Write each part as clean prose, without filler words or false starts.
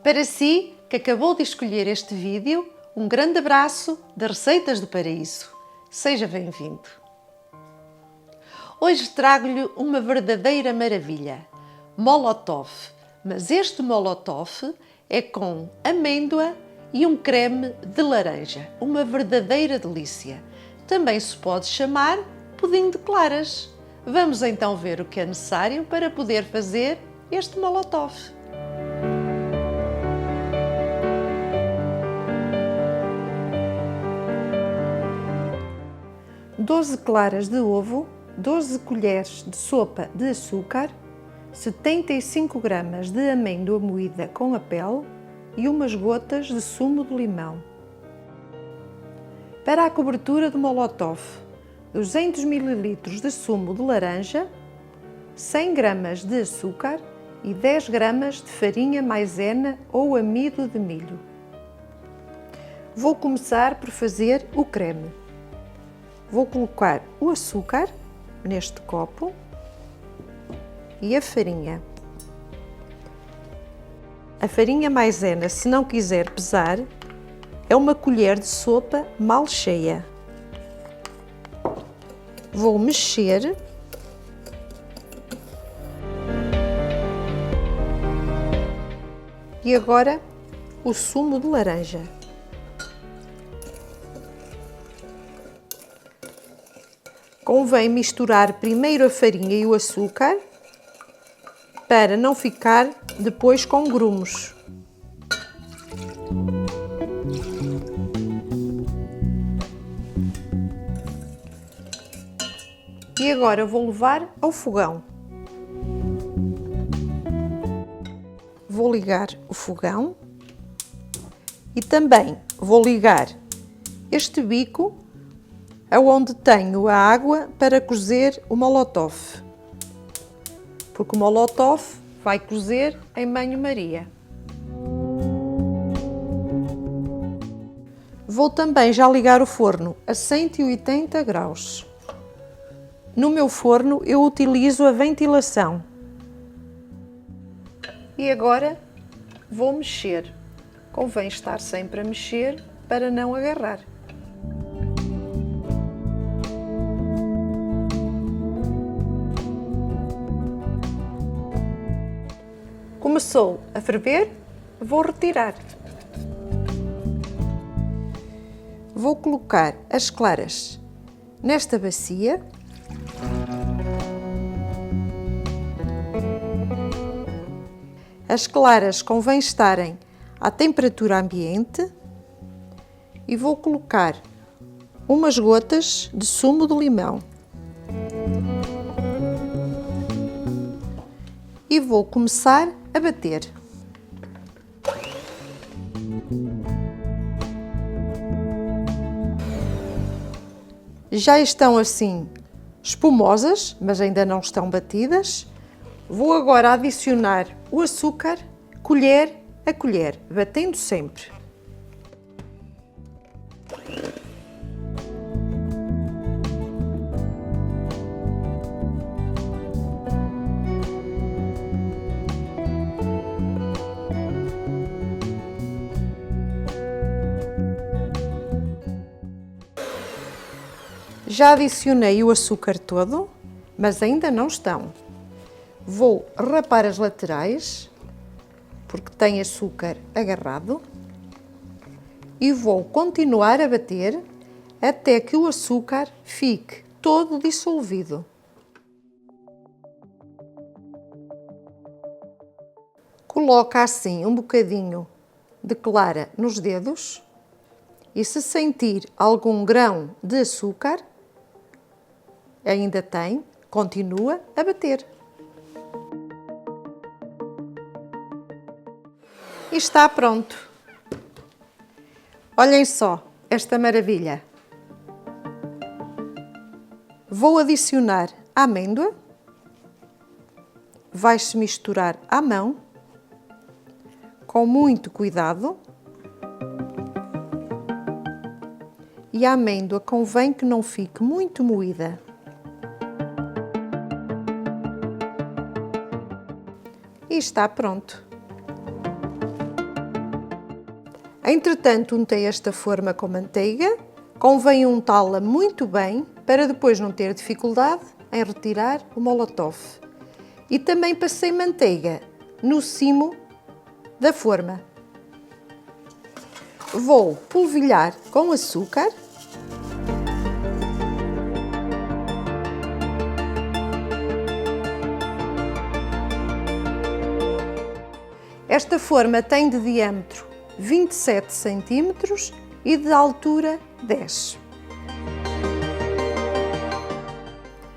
Para si, que acabou de escolher este vídeo, um grande abraço das Receitas do Paraíso. Seja bem-vindo! Hoje trago-lhe uma verdadeira maravilha, molotov. Mas este molotov é com amêndoa e um creme de laranja, uma verdadeira delícia. Também se pode chamar pudim de claras. Vamos então ver o que é necessário para poder fazer este molotov. 12 claras de ovo, 12 colheres de sopa de açúcar, 75 gramas de amêndoa moída com a pele e umas gotas de sumo de limão. Para a cobertura do molotov, 200 ml de sumo de laranja, 100 gramas de açúcar e 10 gramas de farinha maisena ou amido de milho. Vou começar por fazer o creme. Vou colocar o açúcar neste copo e a farinha. A farinha maisena, se não quiser pesar, é uma colher de sopa mal cheia. Vou mexer. E agora o sumo de laranja. Convém misturar primeiro a farinha e o açúcar para não ficar depois com grumos. E agora vou levar ao fogão. Vou ligar o fogão e também vou ligar este bico aonde tenho a água para cozer o molotov, porque o molotov vai cozer em banho-maria. Vou também já ligar o forno a 180 graus. No meu forno eu utilizo a ventilação. E agora vou mexer. Convém estar sempre a mexer para não agarrar. Começou a ferver, vou retirar. Vou colocar as claras nesta bacia. As claras convém estarem à temperatura ambiente e vou colocar umas gotas de sumo de limão. E vou começar a bater. Já estão assim espumosas, mas ainda não estão batidas. Vou agora adicionar o açúcar, colher a colher, batendo sempre. Já adicionei o açúcar todo, mas ainda não estão. Vou rapar as laterais, porque tem açúcar agarrado, e vou continuar a bater até que o açúcar fique todo dissolvido. Coloca assim um bocadinho de clara nos dedos e se sentir algum grão de açúcar, ainda tem, continua a bater. E está pronto. Olhem só esta maravilha. Vou adicionar a amêndoa. Vai-se misturar à mão, com muito cuidado. E a amêndoa convém que não fique muito moída. E está pronto. Entretanto, untei esta forma com manteiga. Convém untá-la muito bem para depois não ter dificuldade em retirar o molotov. E também passei manteiga no cimo da forma. Vou polvilhar com açúcar. Esta forma tem de diâmetro 27 cm e de altura 10.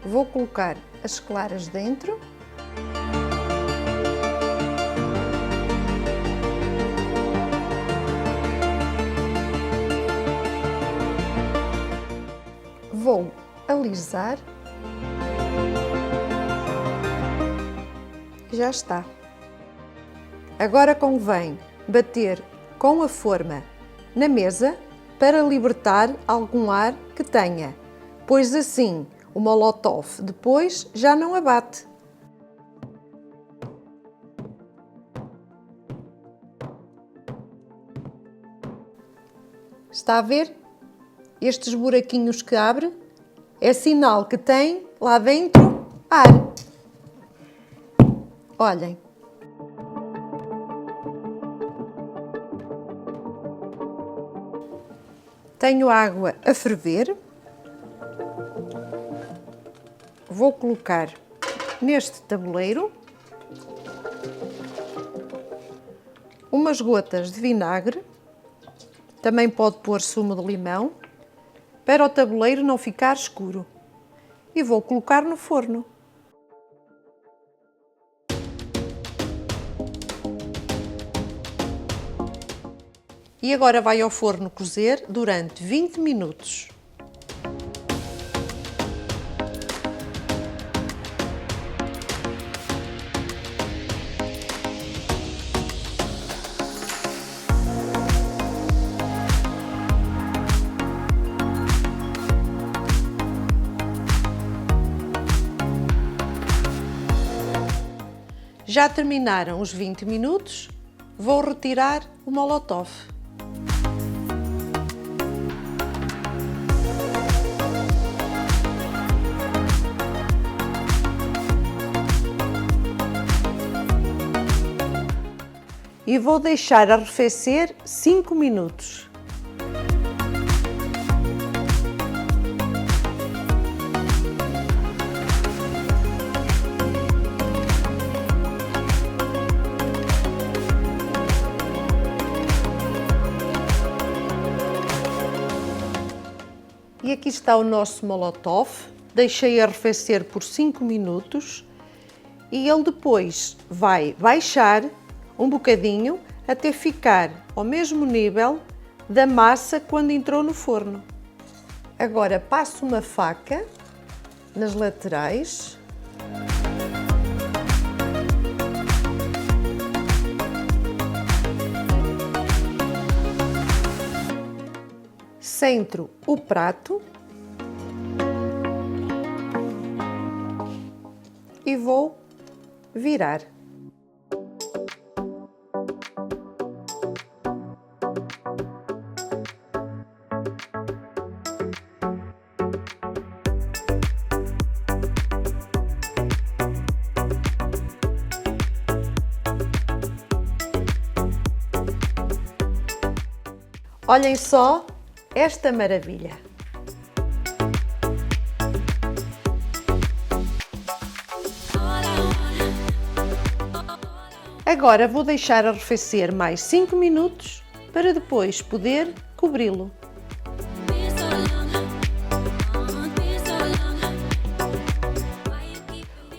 Vou colocar as claras dentro. Vou alisar. Já está. Agora convém bater com a forma na mesa para libertar algum ar que tenha, pois assim o molotov depois já não abate. Está a ver? Estes buraquinhos que abre é sinal que tem lá dentro ar. Olhem. Tenho água a ferver. Vou colocar neste tabuleiro umas gotas de vinagre. Também pode pôr sumo de limão, para o tabuleiro não ficar escuro. E vou colocar no forno. E agora vai ao forno cozer durante 20 minutos. Já terminaram os 20 minutos, vou retirar o molotov. E vou deixar arrefecer 5 minutos. E aqui está o nosso molotov. Deixei arrefecer por 5 minutos e ele depois vai baixar um bocadinho até ficar ao mesmo nível da massa quando entrou no forno. Agora passo uma faca nas laterais. Centro o prato e vou virar. Olhem só esta maravilha! Agora vou deixar arrefecer mais 5 minutos para depois poder cobri-lo.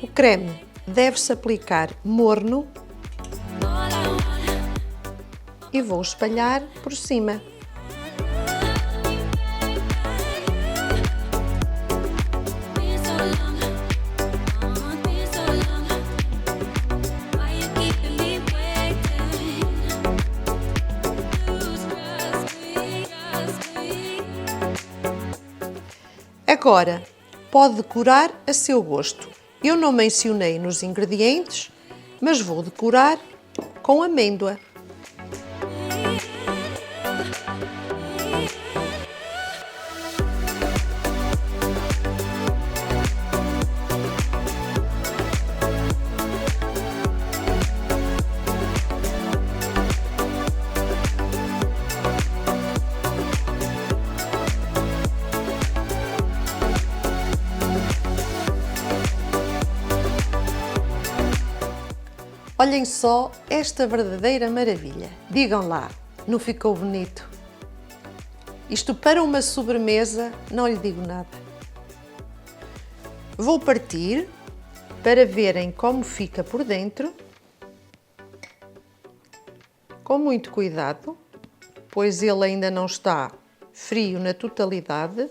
O creme deve-se aplicar morno e vou espalhar por cima. Agora, pode decorar a seu gosto. Eu não mencionei nos ingredientes, mas vou decorar com amêndoa. Olhem só esta verdadeira maravilha. Digam lá, não ficou bonito? Isto para uma sobremesa, não lhe digo nada. Vou partir para verem como fica por dentro. Com muito cuidado, pois ele ainda não está frio na totalidade.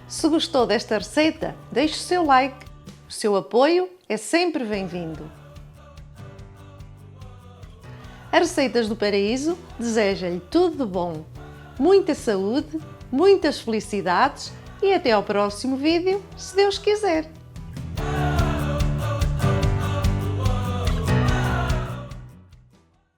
Se gostou desta receita, deixe o seu like. O seu apoio é sempre bem-vindo. A Receitas do Paraíso deseja-lhe tudo de bom, muita saúde, muitas felicidades e até ao próximo vídeo, se Deus quiser.